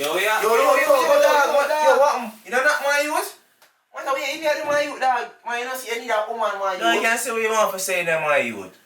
Yo, yeah. Yo, dog. What? You don't knock my youth? What are we in here to my youth, dog? Man, you don't see any that woman, my youth. No, you can't say what you want for saying that, my youth.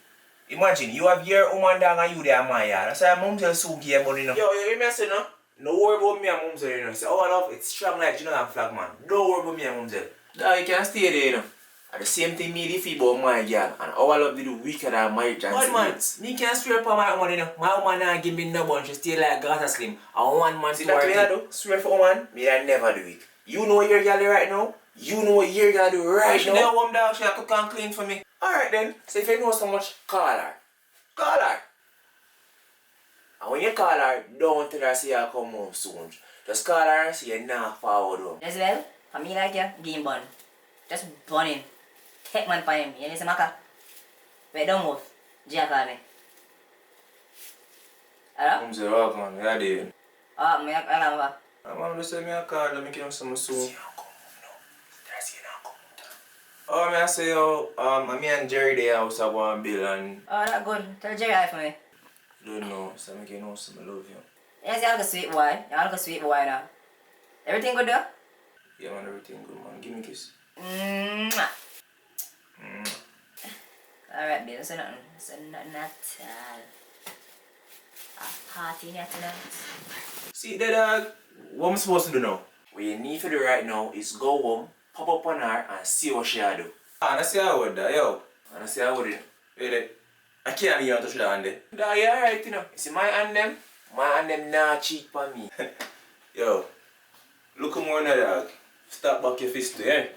Imagine, you have your woman dog and you there, my yard. That's why mom tell Sue give money, no? Yo, you hear me say, no? No worry about me and mom tell, you know. Say, oh, I love it's strong like you know that flag, man. Don't worry about me and mom tell. Dog, you can't stay there, you know. And the same thing me, the feel about my girl. And our love do weaker than my chance. But man, me can't swear upon my woman, you know. My woman not give me no bunch, she stay like Gata Slim. And one man see that way I do? Swear for woman, me I never do it. You know your girl right now. You know what you're gonna do right now. She never warm dog, she have to come clean for me. Alright then, so if you know so much, call her. Call her. And when you call her, don't tell her say you'll come home soon. Just call her and say you're not forward home. Jezebel, for me like you, game bun. Just bun him. Take man for him. You listen, Maka? Wait, don't move. Jia call me. Hello? I'm saying, welcome man, you're there. Oh, me alam ba? I'm just saying, I call her, make you know something soon. Oh, I say, yo, me and Jerry there house have one bill and... Oh, that good. Tell Jerry hi for me. Don't know, so make you know some I love you. Yes, you're a sweet boy. You're a sweet boy now. Everything good though? Yeah man, everything good man. Give me a kiss. Mwah. Alright, babe, so nothing. So nothing at all. A party here tonight. See that dog, what I'm supposed to do now? What you need to do right now is go home, pop up on her and see what she do. And I see how I would that, yo. And I see how I would it. Wait, I can't even touch that hand there. Dog, you alright, you know. You see my hand them not cheap for me. Yo, look more now dog. Stop back your fist too, eh?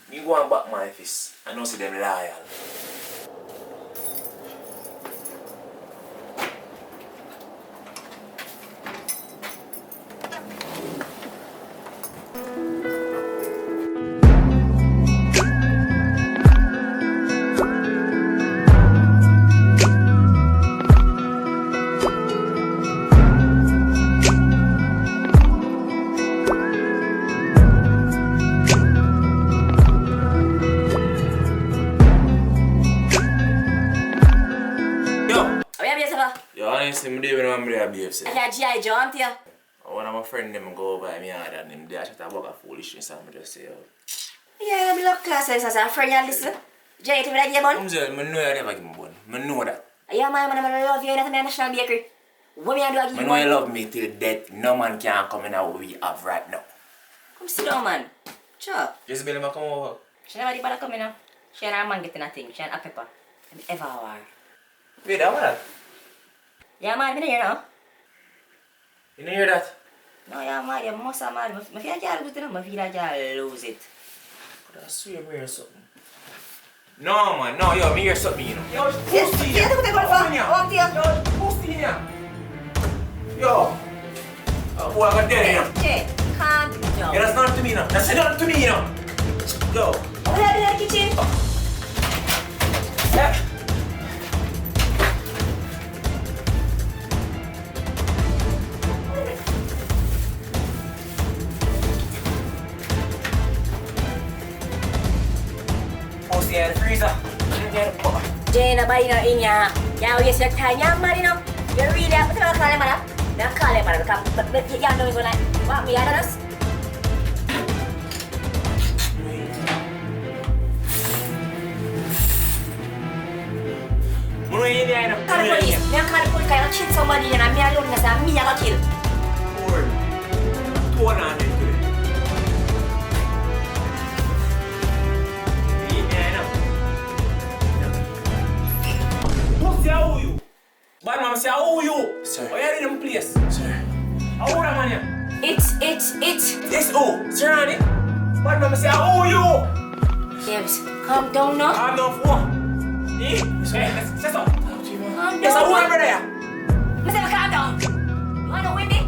Me go and back my fist. I know see them loyal. Honestly, I don't know behave. Yeah, G.I. Joe, I'm here. One of my friends them go over me yard and them they chat about a foolishness and I just say, oh. Yeah, I'm look class as a friend you listen. G.I. you like your bun? I know you never give me bun. I know that. Yeah, man, I love you in a national bakery. What me I do I give you I know you love me till death. No man can come in what we have right now. Come sit down, man. Sure. Jezebel come over. She never did come in now. She and her man getting a thing. She and a pepper. And ever war. Wait, that what? Yeah, man, I didn't hear now. You didn't hear that? No, yeah, man, you must have man. I feel like you lose it. I feel like you lose it. Could I swear me hear something? No, man, no, yo, me hear something, you know. Yo, Yes, pussy yeah, look at that one. Oh, dear. Yo, pussy here. Yo. Oh, boy, I got dead, you know. Jay, calm down. Yeah, that's not to me, you know. That's not to me, you know. Yo. What are you in the kitchen? Yeah. Yeah, the freezer. Jay, nobody not in here. Yeah, yes, you're tired. Yeah, man, you know. You really have to call him, man. Don't call him, man. But you know he's like, what, me, I don't know. Call the police. Me call the police. I kill somebody and me alone. I say, me, I got kill. Poor. 200. How you? Bad man, say how you? Sir. Why are you in the place? Sir. How old am I? It's. This who? Sir, honey? Bad man, say how you? James, calm down now. Calm down for what? Eh? Hey, say so. Calm down. Yes, I want brother. I say calm down. You want to win me?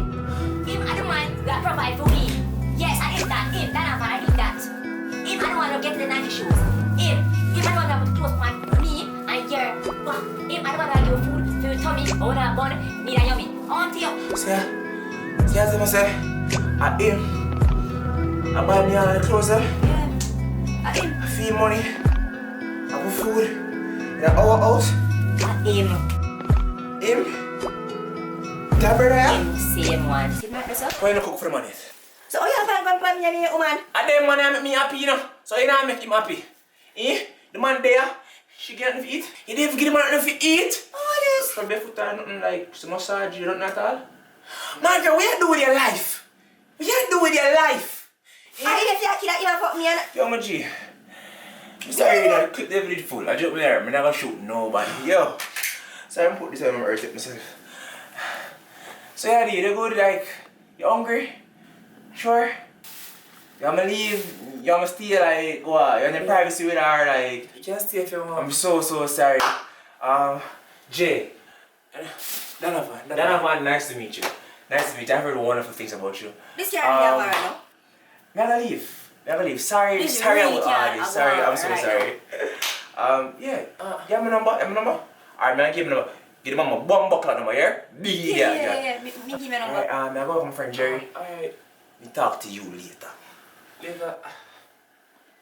Him and the man that provide for me. Yes, I did that. Him, that I did that. Him, I don't want to get the Nike shoes. Him, I don't want to have a close man. Me and your him, I don't want to give food to Tommy, or a bun, me and yummy. On to you. See as I say, I him. I buy me all the clothes, Yeah. I him. I feed money. I put food in our house. I him. Him? That brother? Same one. See my so? Why you not cook for the man yet? So, oh, you have a plan me, woman? And then man I make me happy, you know. So you know I make him happy. Eh? The man there, she get nothing to eat. You didn't even give the man nothing to eat. Oh, this. From barefoot or nothing like some massage, you don't know at all. Man, girl, what you do with your life? What you do with your life? I didn't feel like you fuck me and... Yo, my G. I'm sorry that the clip never did full. I just there. I'm not gonna shoot nobody. Yo. So I'm put this on my earth at myself. So yeah, dude, you good like you hungry? Sure. You wanna leave? You wanna stay like what? You're in the privacy with her like you can't stay if you want. I'm so sorry. Jay. Donovan, nice to meet you. Nice to meet you. I've heard wonderful things about you. This can't be a no? I'm gonna leave. Sorry, This sorry, really I'm can't sorry. I'm so right sorry. Yeah. You have my number? Alright, man, give me number. Give the mama one buckle number, yeah? Yeah. Me give me a number. Alright, I'm gonna go with my friend Jerry. Alright. We talk to you later.